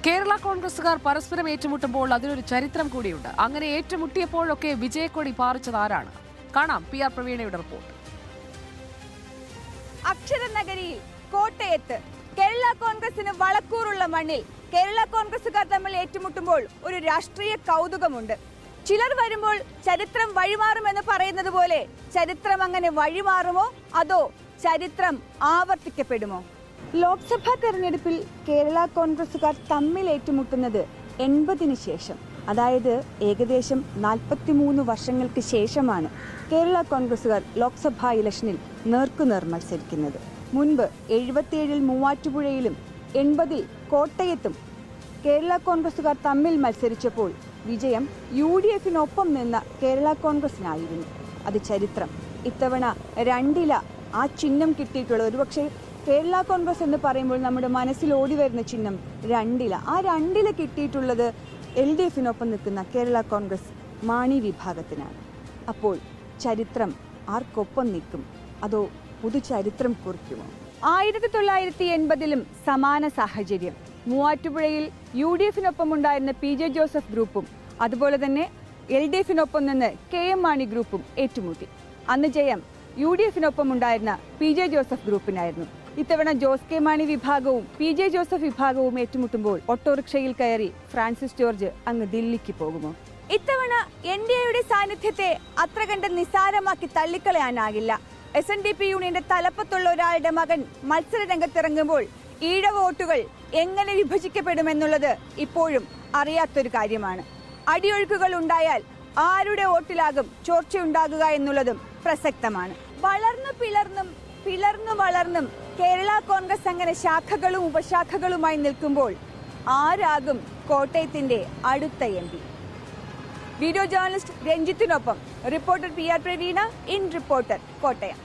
കേരള കോൺഗ്രസുകാർ പരസ്പരം ഏറ്റുമുട്ടുമ്പോൾ അതിനൊരു ചരിത്രം കൂടിയുണ്ട്. അങ്ങനെ ഏറ്റുമുട്ടിയപ്പോഴൊക്കെ വിജയക്കൊടി പാറിച്ചത് ആരാണ്? കാണാം PR പ്രവീണയുടെ റിപ്പോർട്ട്. അക്ഷരനഗരിയിൽ കോട്ടയത്ത് കേരള കോൺഗ്രസിന് വളക്കൂറുള്ള മണ്ണിൽ കേരള കോൺഗ്രസുകാർ തമ്മിൽ ഏറ്റുമുട്ടുമ്പോൾ ഒരു രാഷ്ട്രീയ കൗതുകമുണ്ട്. ചിലർ വരുമ്പോൾ ചരിത്രം വഴിമാറുമെന്ന് പറയുന്നത് പോലെ ചരിത്രം അങ്ങനെ വഴിമാറുമോ, അതോ ചരിത്രം ആവർത്തിക്കപ്പെടുമോ? ലോക്സഭാ തെരഞ്ഞെടുപ്പിൽ കേരള കോൺഗ്രസുകാർ തമ്മിൽ ഏറ്റുമുട്ടുന്നത് 80-ന് ശേഷം, അതായത് ഏകദേശം 43 വർഷങ്ങൾക്ക് ശേഷമാണ് കേരള കോൺഗ്രസുകാർ ലോക്സഭാ ഇലക്ഷനിൽ നേർക്കുനേർ മത്സരിക്കുന്നത്. മുൻപ് 77-ൽ മൂവാറ്റുപുഴയിലും 80-ൽ കോട്ടയത്തും കേരള കോൺഗ്രസുകാർ തമ്മിൽ മത്സരിച്ചപ്പോൾ വിജയം UDF-നൊപ്പം നിന്ന കേരള കോൺഗ്രസിനായിരുന്നു. അത് ചരിത്രം. ഇത്തവണ 2-ല ആ ചിഹ്നം കിട്ടിയിട്ടുള്ളത്, ഒരുപക്ഷെ കേരള കോൺഗ്രസ് എന്ന് പറയുമ്പോൾ നമ്മുടെ മനസ്സിൽ ഓടി വരുന്ന ചിഹ്നം 2-ല, ആ 2-ല കിട്ടിയിട്ടുള്ളത് LDF-നൊപ്പം നിൽക്കുന്ന കേരള കോൺഗ്രസ് മാണി വിഭാഗത്തിനാണ്. അപ്പോൾ ചരിത്രം ആർക്കൊപ്പം നിൽക്കും, അതോ പുതുചരിത്രം കുറിക്കുമോ? 1980-ലും സമാന സാഹചര്യം. മൂവാറ്റുപുഴയിൽ UDF-നൊപ്പം ഉണ്ടായിരുന്ന PJ ജോസഫ് ഗ്രൂപ്പും അതുപോലെ തന്നെ LDF-നൊപ്പം നിന്ന് KM മാണി ഗ്രൂപ്പും ഏറ്റുമുട്ടി. അന്ന് ജയം UDF-നൊപ്പം ഉണ്ടായിരുന്ന PJ ജോസഫ് ഗ്രൂപ്പിനായിരുന്നു. ഇത്തവണ ജോസ് കെ മാണി വിഭാഗവും PJ ജോസഫ് വിഭാഗവും ഏറ്റുമുട്ടുമ്പോൾ ഓട്ടോറിക്ഷയിൽ കയറി ഫ്രാൻസിസ് ജോർജ് അങ്ങ് ദില്ലിക്ക് പോകുമോ? ഇത്തവണ NDAയുടെ സാന്നിധ്യത്തെ അത്ര കണ്ട് നിസ്സാരമാക്കി തള്ളിക്കളയാനാകില്ല. SNDP യൂണിയന്റെ തലപ്പത്തുള്ള ഒരാളുടെ മകൻ മത്സര രംഗത്തിറങ്ങുമ്പോൾ ഈഴ വോട്ടുകൾ എങ്ങനെ വിഭജിക്കപ്പെടുമെന്നുള്ളത് ഇപ്പോഴും അറിയാത്തൊരു കാര്യമാണ്. അടിയൊഴുക്കുകൾ ഉണ്ടായാൽ ആരുടെ വോട്ടിലാകും ചോർച്ചയുണ്ടാകുക എന്നുള്ളതും പ്രസക്തമാണ്. വളർന്നു പിളർന്നു വളർന്നും കേരള കോൺഗ്രസ് അങ്ങനെ ശാഖകളും ഉപശാഖകളുമായി നിൽക്കുമ്പോൾ ആരാകും കോട്ടയത്തിന്റെ അടുത്ത MP? വീഡിയോ ജേർണലിസ്റ്റ് രഞ്ജിത്തിനൊപ്പം reporter PR Praveena, in reporter, Kottayam.